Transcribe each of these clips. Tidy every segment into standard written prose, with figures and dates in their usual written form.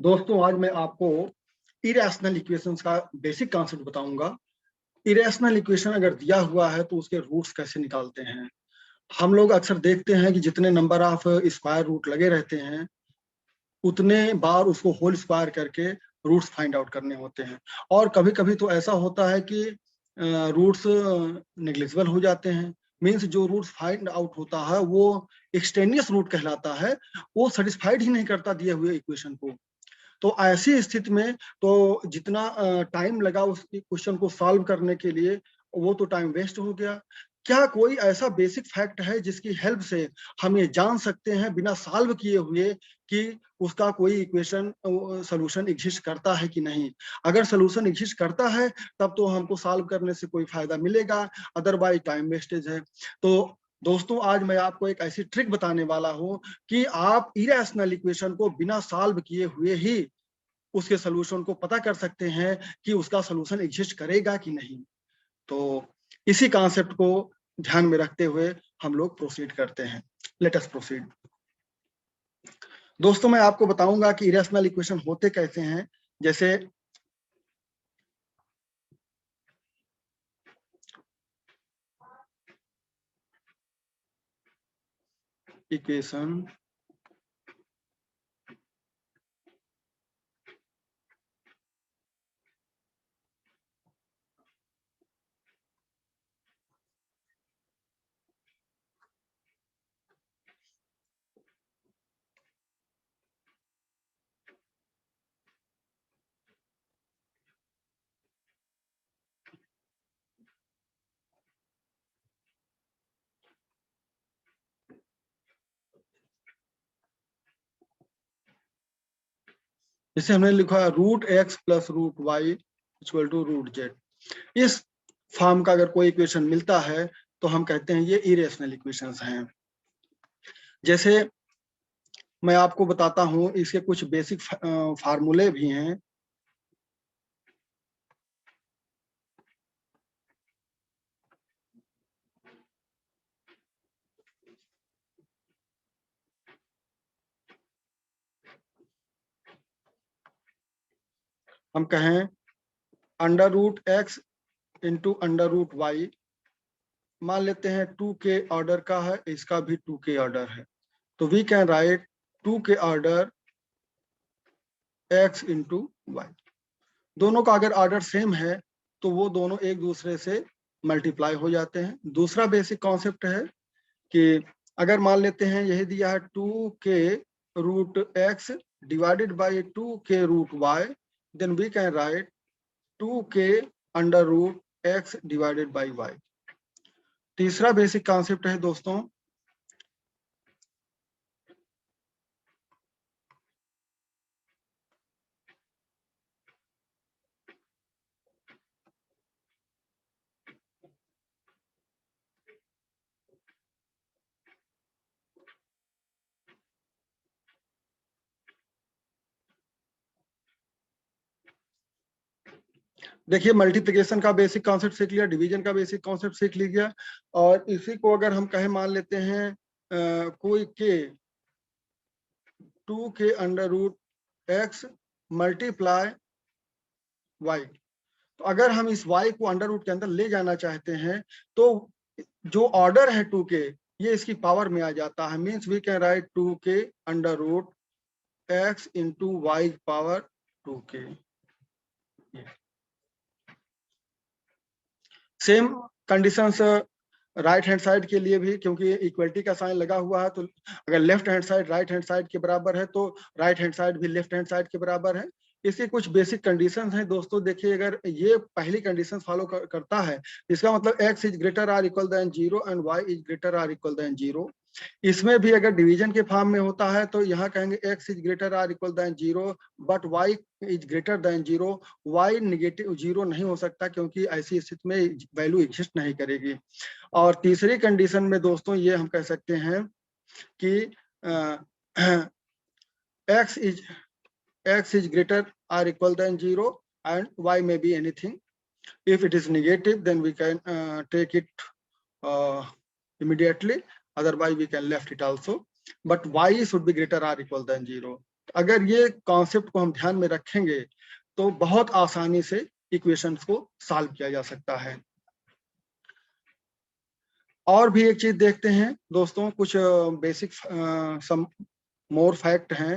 दोस्तों आज मैं आपको इरेशनल इक्वेशंस का बेसिक कॉन्सेप्ट बताऊंगा। इरेशनल इक्वेशन अगर दिया हुआ है तो उसके रूट्स कैसे निकालते हैं। हम लोग अक्सर देखते हैं कि जितने नंबर ऑफ स्क्वायर रूट लगे रहते हैं उतने बार उसको होल स्क्वायर करके रूट्स फाइंड आउट करने होते हैं। और कभी कभी तो ऐसा होता है कि रूट्स नेग्लिजिबल हो जाते हैं। मीन्स जो रूट्स फाइंड आउट होता है वो एक्सटेनियस रूट कहलाता है, वो सेटिस्फाइड ही नहीं करता दिए हुए इक्वेशन को। तो ऐसी स्थिति में तो जितना टाइम लगा उस क्वेश्चन को सॉल्व करने के लिए वो तो टाइम वेस्ट हो गया। क्या कोई ऐसा बेसिक फैक्ट है जिसकी हेल्प से हम ये जान सकते हैं बिना सॉल्व किए हुए कि उसका कोई इक्वेशन सोल्यूशन एग्जिस्ट करता है कि नहीं। अगर सोल्यूशन एग्जिस्ट करता है तब तो हमको सॉल्व करने से कोई फायदा मिलेगा, अदरवाइज टाइम वेस्टेज है। तो दोस्तों आज मैं आपको एक ऐसी ट्रिक बताने वाला हूं कि आप इरेशनल इक्वेशन को बिना सॉल्व किए हुए ही उसके सोल्यूशन को पता कर सकते हैं कि उसका सोल्यूशन एग्जिस्ट करेगा कि नहीं। तो इसी कॉन्सेप्ट को ध्यान में रखते हुए हम लोग प्रोसीड करते हैं। Let us proceed. दोस्तों मैं आपको बताऊंगा कि इरेशनल इक्वेशन होते कैसे हैं। जैसे इक्वेशन जैसे हमने लिखा है root x plus root y equal to root z. इस फॉर्म का अगर कोई इक्वेशन मिलता है तो हम कहते हैं ये इरेशनल इक्वेशंस हैं। जैसे मैं आपको बताता हूं इसके कुछ बेसिक फार्मूले भी हैं। हम कहें under root x into under root y, मान लेते हैं 2 के ऑर्डर का है, इसका भी 2 के ऑर्डर है, तो वी कैन राइट 2 के ऑर्डर एक्स इंटू वाई। दोनों का अगर ऑर्डर सेम है तो वो दोनों एक दूसरे से मल्टीप्लाई हो जाते हैं। दूसरा बेसिक कॉन्सेप्ट है कि अगर मान लेते हैं यही दिया है 2 के रूट एक्स डिवाइडेड बाई 2 के root y, then we can write 2 के under root x divided by y. तीसरा बेसिक कॉन्सेप्ट है दोस्तों देखिए मल्टीप्लिकेशन का बेसिक कॉन्सेप्ट सीख लिया, डिवीजन का बेसिक कॉन्सेप्ट सीख लिया, और इसी को अगर हम कहें मान लेते हैं कोई के 2 के under root x multiply y, तो अगर हम इस y को अंडर रूट के अंदर ले जाना चाहते हैं तो जो ऑर्डर है 2 के ये इसकी पावर में आ जाता है। मीन्स वी कैन राइट 2 के under root x into y power 2 के। Same conditions right hand side के लिए भी, क्योंकि इक्वलिटी का साइन लगा हुआ है, तो अगर left hand side right hand side के बराबर है तो राइट हैंड साइड भी लेफ्ट हैंड साइड के बराबर है। इसके कुछ बेसिक कंडीशंस हैं दोस्तों। देखिए अगर ये पहली कंडीशन फॉलो करता है इसका मतलब x is greater or equal than 0 and y is greater or equal than 0। इसमें भी अगर डिवीजन के फॉर्म में होता है तो यहाँ कहेंगे x is greater or equal than 0 but y is greater than 0। y negative 0 नहीं हो सकता क्योंकि ऐसी स्थिति में वैल्यू एग्जिस्ट नहीं करेगी। और तीसरी कंडीशन में दोस्तों ये हम कह सकते हैं कि x is greater or equal than 0 and y may be anything. If it is negative then we can take it immediately, otherwise we can left it also, but y should be greater or equal than 0. अगर ये concept को हम ध्यान में रखेंगे तो बहुत आसानी से इक्वेशंस को सॉल्व किया जा सकता है। और भी एक चीज देखते हैं दोस्तों, कुछ बेसिक सम मोर फैक्ट हैं।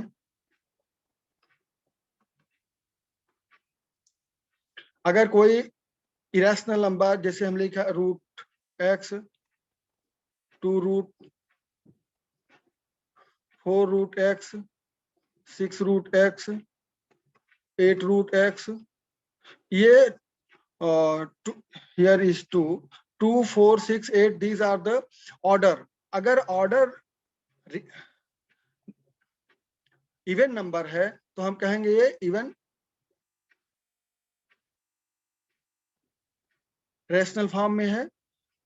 अगर कोई इरेशनल नंबर, जैसे हम लिखा root x, 2 root 4 root x, 6 root x, 8 root x, ये here is 2 4 6 8, these are the order. अगर ऑर्डर इवन नंबर है तो हम कहेंगे ये इवन रेशनल फॉर्म में है।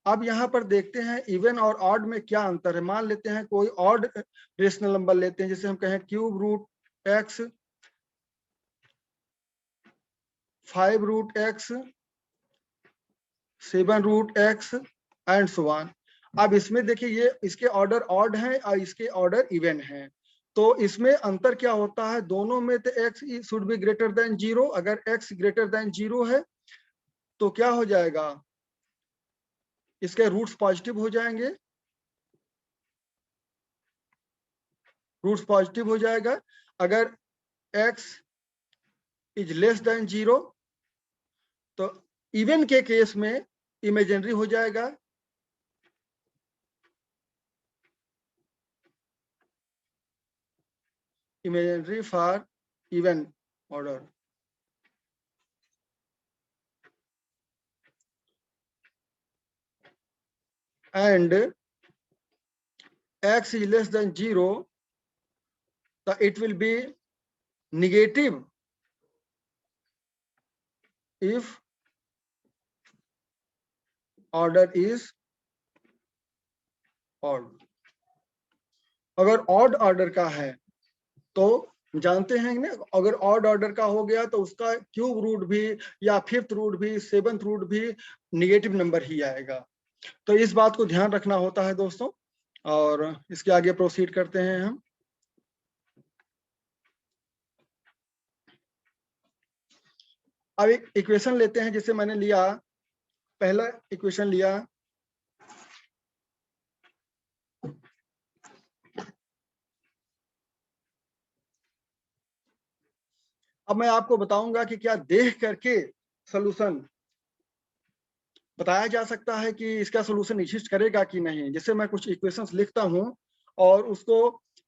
अब यहाँ पर देखते हैं इवन और ऑड में क्या अंतर है। मान लेते हैं कोई ऑड रेशनल नंबर लेते हैं, जैसे हम कहें cube root x, 5 root x, 7 root x and so on. अब इसमें देखिए ये इसके ऑर्डर ऑड हैं और इसके ऑर्डर इवन हैं, तो इसमें अंतर क्या होता है, दोनों में तो x should be greater than 0। अगर x ग्रेटर देन 0 है तो क्या हो जाएगा, इसके रूट्स पॉजिटिव हो जाएंगे, रूट्स पॉजिटिव हो जाएगा। अगर x इज लेस देन 0 तो इवन के केस में इमेजिनरी हो जाएगा, imaginary for even order. And x is less than 0, so it will be negative if order is odd. अगर ऑड ऑर्डर का है तो जानते हैं ना, अगर ऑड ऑर्डर का हो गया तो उसका क्यूब रूट भी या फिफ्थ रूट भी, सेवंथ रूट भी निगेटिव नंबर ही आएगा। तो इस बात को ध्यान रखना होता है दोस्तों। और इसके आगे प्रोसीड करते हैं हम। अब एक इक्वेशन लेते हैं, जिसे मैंने लिया, पहला इक्वेशन लिया अब मैं आपको बताऊंगा कि क्या देख करके सॉल्यूशन बताया जा सकता है कि इसका सॉल्यूशन एग्जिस्ट करेगा कि नहीं। जैसे मैं कुछ इक्वेशंस लिखता हूं और उसको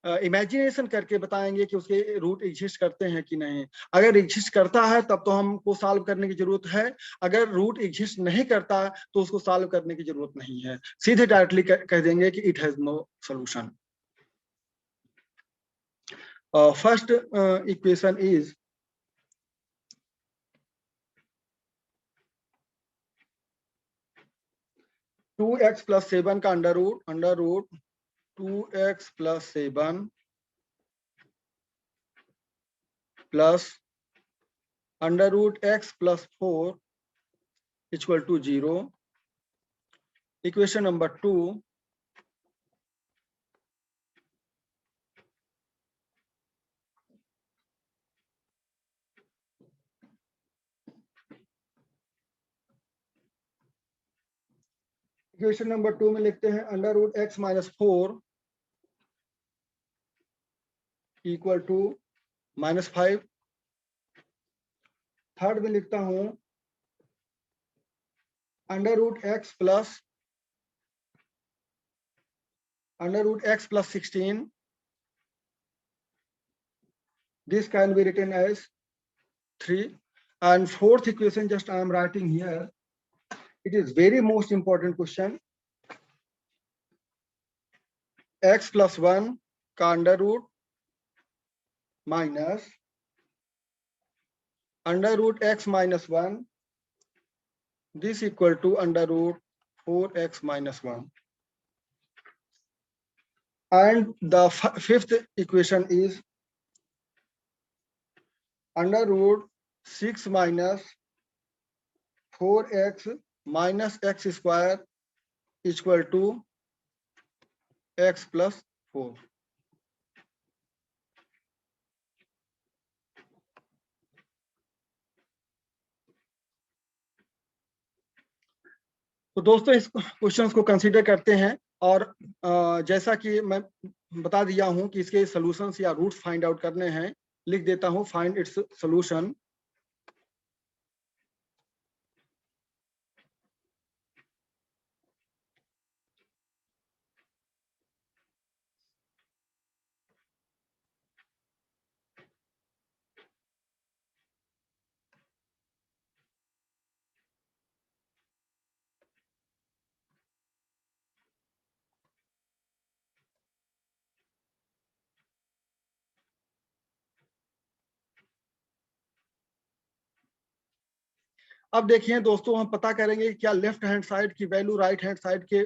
इमेजिनेशन करके बताएंगे कि उसके रूट एग्जिस्ट करते हैं कि नहीं। अगर एग्जिस्ट करता है तब तो हमको सॉल्व करने की जरूरत है, अगर रूट एग्जिस्ट नहीं करता तो उसको सॉल्व करने की जरूरत नहीं है, सीधे डायरेक्टली कह देंगे कि it has no solution. First equation is 2x + 7 का under root 2x + 7 plus under root x + 4 = 0। Equation number 2, equation number 2 में लिखते हैं अंडर रूट x - 4 = -5। थर्ड में लिखता हूं under root x + 16, this can be written as 3। and fourth equation just I am writing here, it is very most important question, x + 1 का under root minus under root x - 1, this = under root 4x - 1। and the fifth equation is under root 6 - 4x - x² = x + 4। तो दोस्तों इस question को consider करते हैं और जैसा कि मैं बता दिया हूं कि इसके सॉल्यूशंस या रूट्स फाइंड आउट करने हैं, लिख देता हूं फाइंड इट्स सॉल्यूशन। अब देखिए दोस्तों, हम पता करेंगे कि क्या लेफ्ट हैंड साइड की वैल्यू राइट हैंड साइड के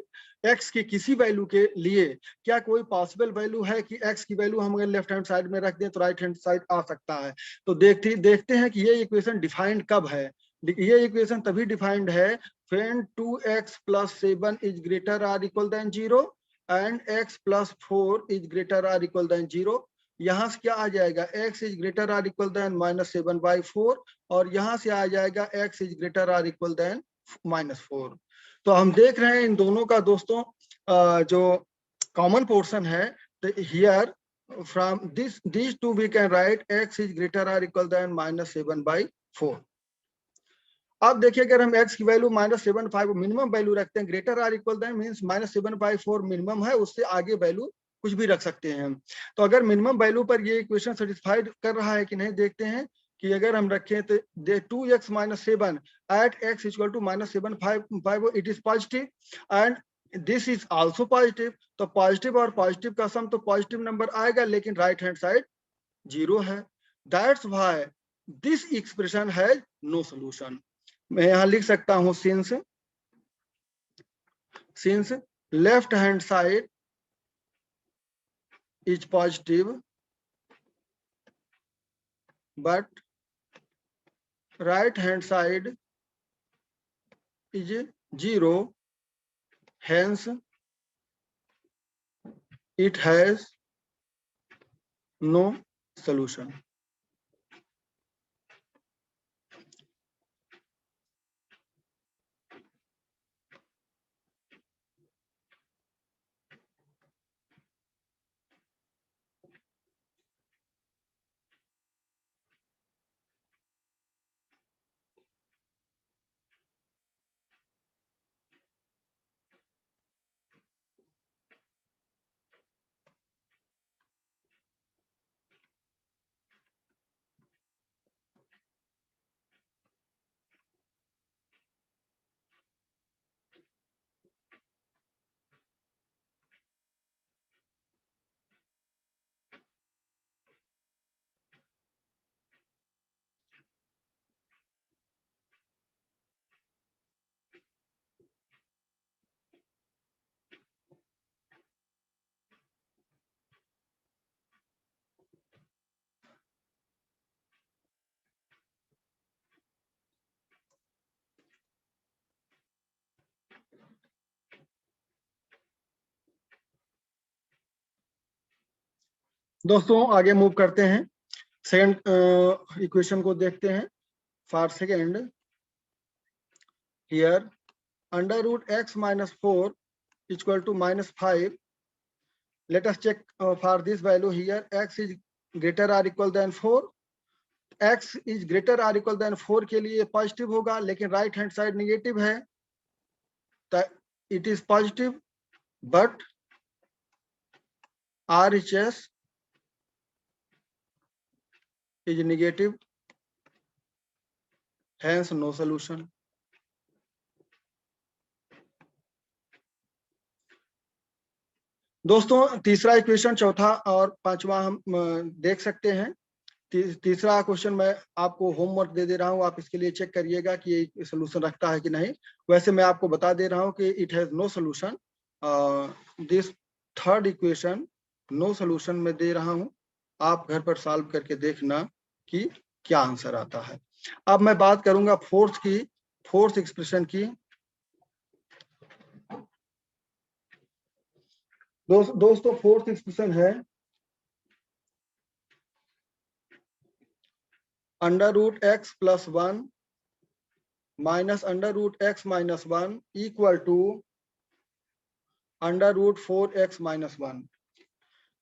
x के किसी वैल्यू के लिए क्या कोई पॉसिबल वैल्यू है कि x की वैल्यू हम अगर लेफ्ट हैंड साइड में रख दें तो राइट हैंड साइड आ सकता है। तो देखते हैं कि ये इक्वेशन डिफाइंड कब है। ये इक्वेशन तभी डिफाइंड है when 2x + 7 is greater or equal than 0 and x + 4 is greater or equal than 0। यहाँ से क्या आ जाएगा, x is greater or equal than -7/4 और यहां से आ जाएगा x is greater or equal than -4। तो हम देख रहे हैं इन दोनों का दोस्तों जो कॉमन पोर्शन है, तो here from this two we can write x is greater or equal than -7/4। अब देखिए अगर हम x की वैल्यू -7/5 मिनिमम वैल्यू रखते हैं, greater or equal than means -7/4 minimum है, उससे आगे वैल्यू कुछ भी रख सकते हैं हम। तो अगर मिनिमम वैल्यू पर ये इक्वेशन सेटिस्फाइड कर रहा है कि नहीं देखते हैं कि अगर हम रखें तो 2x - 7 at x = -7/5 it is positive and this is also positive. तो पॉजिटिव और पॉजिटिव का सम तो पॉजिटिव नंबर आएगा, लेकिन राइट हैंड साइड 0 है। That's why this expression has no solution. मैं यहां लिख सकता हूं since left hand side is positive but right hand side is 0, hence it has no solution। दोस्तों आगे मूव करते हैं, सेकंड इक्वेशन को देखते हैं। For second here √x - 4 = -5। let us check for this value here, x is greater or equal than 4। x is greater or equal than 4 के लिए positive होगा, लेकिन राइट हैंड साइड निगेटिव है। It is positive but RHS is negative, hence no solution। दोस्तों तीसरा equation, चौथा और पांचवा हम देख सकते हैं। तीसरा क्वेश्चन मैं आपको होमवर्क दे दे रहा हूं, आप इसके लिए चेक करिएगा कि ये सोल्यूशन रखता है कि नहीं। वैसे मैं आपको बता दे रहा हूं कि it has no solution. This third equation no solution में दे रहा हूं, आप घर पर सॉल्व करके देखना कि क्या आंसर आता है। अब मैं बात करूंगा फोर्थ एक्सप्रेशन की। दोस्तों फोर्थ एक्सप्रेशन है √x + 1 minus under root x minus one equal to under root 4x minus one.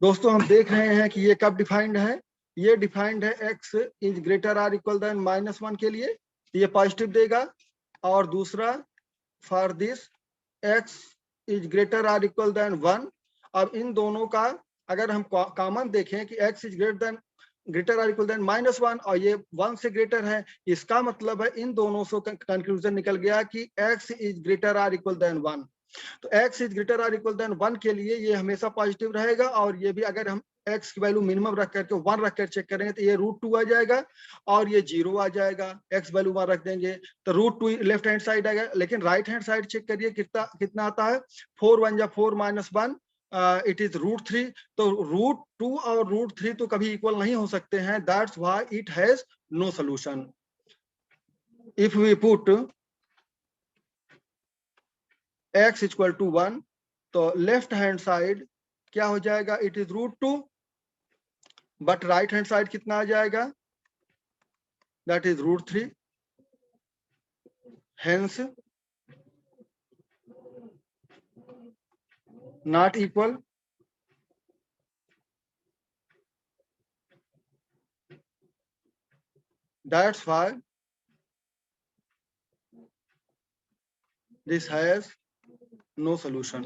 दोस्तों हम देख रहे हैं कि ये कब डिफाइंड है, ये डिफाइंड है x is greater or equal than minus one के लिए, ये पॉजिटिव देगा। और दूसरा for this x is greater or equal than one. अब इन दोनों का अगर हम कॉमन देखें कि x is greater or equal than minus one और ये वन से ग्रेटर है, इसका मतलब है इन दोनों से कंक्लूजन निकल गया कि x is greater or equal than one. तो x is greater or equal than one के लिए ये हमेशा पॉजिटिव रहेगा, और ये भी अगर हम x की वैल्यू मिनिमम रख करके वन रख कर चेक करेंगे तो ये रूट टू आ जाएगा और ये जीरो आ जाएगा। x वैल्यू वन रख देंगे तो root two left hand side आएगा, लेकिन राइट हैंड साइड चेक करिए कितना कितना आता है, 4 minus one, it is root three. तो रूट टू और रूट थ्री तो कभी इक्वल नहीं हो सकते हैं, that's why it has no solution. If we put x equal to one, तो लेफ्ट हैंड साइड क्या हो जाएगा, it is root two, but right hand side कितना आ जाएगा, that is root three. Hence not equal. That's why this has no solution.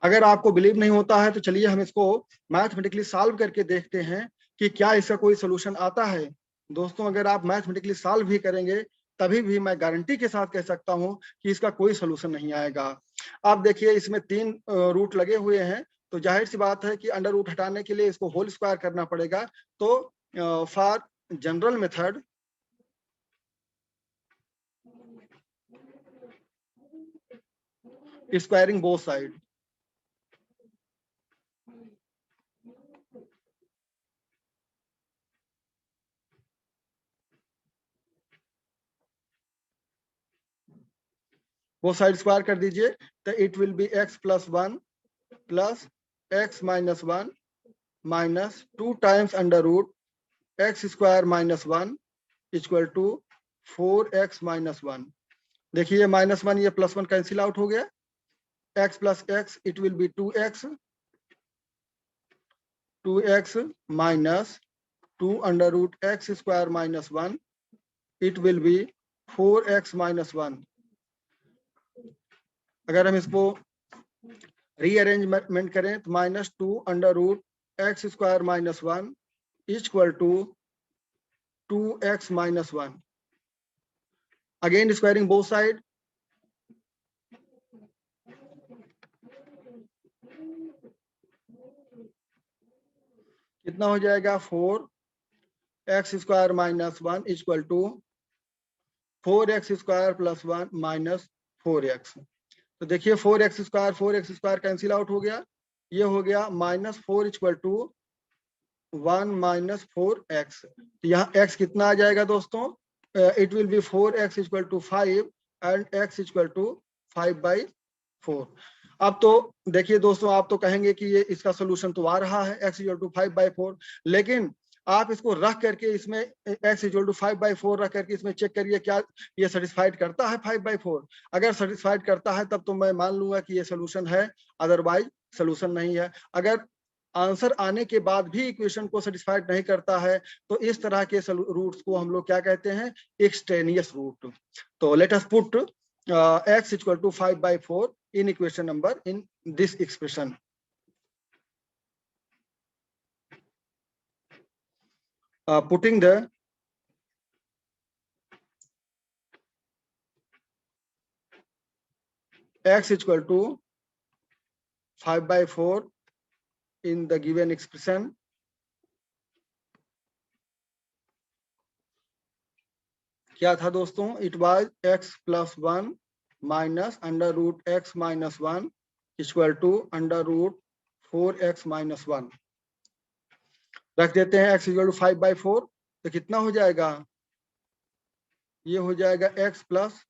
अगर आपको believe नहीं होता है तो चलिए हम इसको मैथमेटिकली सॉल्व करके देखते हैं कि क्या इसका कोई सोल्यूशन आता है। दोस्तों अगर आप मैथमेटिकली सॉल्व भी करेंगे तभी भी मैं गारंटी के साथ कह सकता हूं कि इसका कोई सोल्यूशन नहीं आएगा। आप देखिए इसमें तीन रूट लगे हुए हैं, तो जाहिर सी बात है कि अंडर रूट हटाने के लिए इसको होल स्क्वायर करना पड़ेगा। तो for general method squaring both side, वो साइड स्क्वायर कर दीजिए, तो it will be x plus one plus x minus one minus two times under root x square minus one equal to 4x minus one. देखिए minus one ये plus one cancel out हो गया, x plus x it will be 2x minus two under root x square minus one, it will be 4x minus one. अगर हम इसको rearrangement करें तो minus two under root x square minus one equal to 2x minus one. Again squaring both side, कितना हो जाएगा 4x square minus one equal to 4x square plus one minus 4x। तो देखिए 4x स्क्वायर कैंसिल आउट हो गया, ये हो गया minus four equal to one minus 4x। तो यहाँ x कितना आ जाएगा दोस्तों, it will be 4x equal to 5 and x equal to 5/4। अब तो देखिए दोस्तों आप तो कहेंगे कि ये इसका सोल्यूशन तो आ रहा है x इक्वल टू 5/4, लेकिन आप इसको रख करके इसमें x इक्वल टू 5/4 रख करके इसमें चेक करिए क्या ये सेटिस्फाइड करता है 5/4। अगर सेटिस्फाइड करता है तब तो मैं मान लूंगा कि ये सोल्यूशन है, अदरवाइज सोल्यूशन नहीं है। अगर आंसर आने के बाद भी इक्वेशन को सेटिस्फाइड नहीं करता है तो इस तरह के रूट्स को हम लोग क्या कहते हैं, एक्सट्रेनियस रूट। तो let us put x equal to 5/4 in equation number in this expression. Putting the x equal to 5/4 in the given expression, क्या था दोस्तों, it was x plus 1 minus under root x minus 1 equal to under root 4x minus 1। रख देते हैं x equal to 5/4, तो कितना हो जाएगा, ये हो जाएगा x प्लस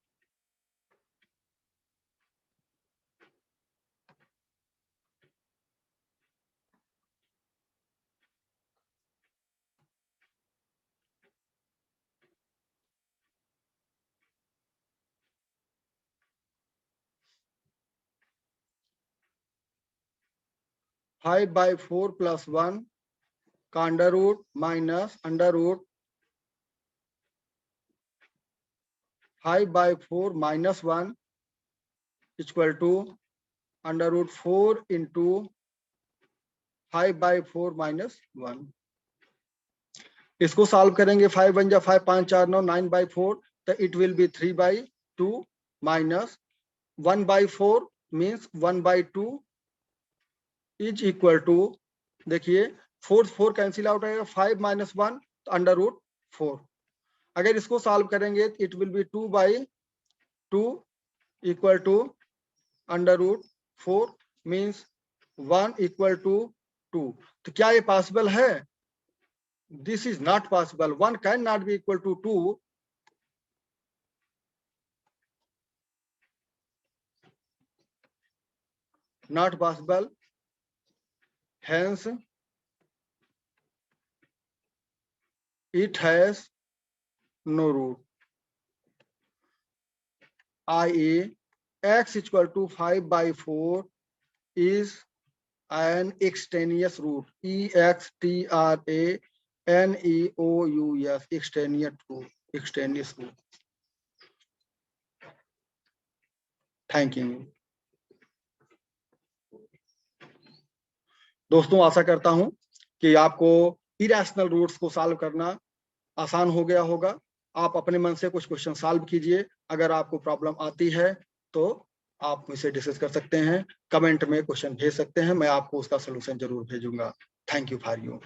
5/4 + 1 का under root minus under root 5/4 - 1 equal to under root 4 into 5/4 - 1। इसको सॉल्व करेंगे, 5 1 जा 5 5 4 9 9/4, तो it will be 3/2 minus 1/4 means 1/2 is equal to, देखिए 4 कैंसिल आउट आएगा, 5 - 1 तो अंडर रूट 4। अगर इसको सॉल्व करेंगे it will be 2/2 equal to under root 4 means 1 equal to 2। तो क्या ये पॉसिबल है? This is not possible, 1 can not be equal to 2। Not possible, hence it has no root. i.e. x equal to 5/4 is an extraneous root, extraneous, extraneous root. Thank you. दोस्तों, आशा करता हूं कि आपको irrational roots को solve करना आसान हो गया होगा। आप अपने मन से कुछ क्वेश्चन सॉल्व कीजिए। अगर आपको प्रॉब्लम आती है तो आप मुझसे डिस्कस कर सकते हैं, कमेंट में क्वेश्चन भेज सकते हैं, मैं आपको उसका सलूशन जरूर भेजूंगा। Thank you for you.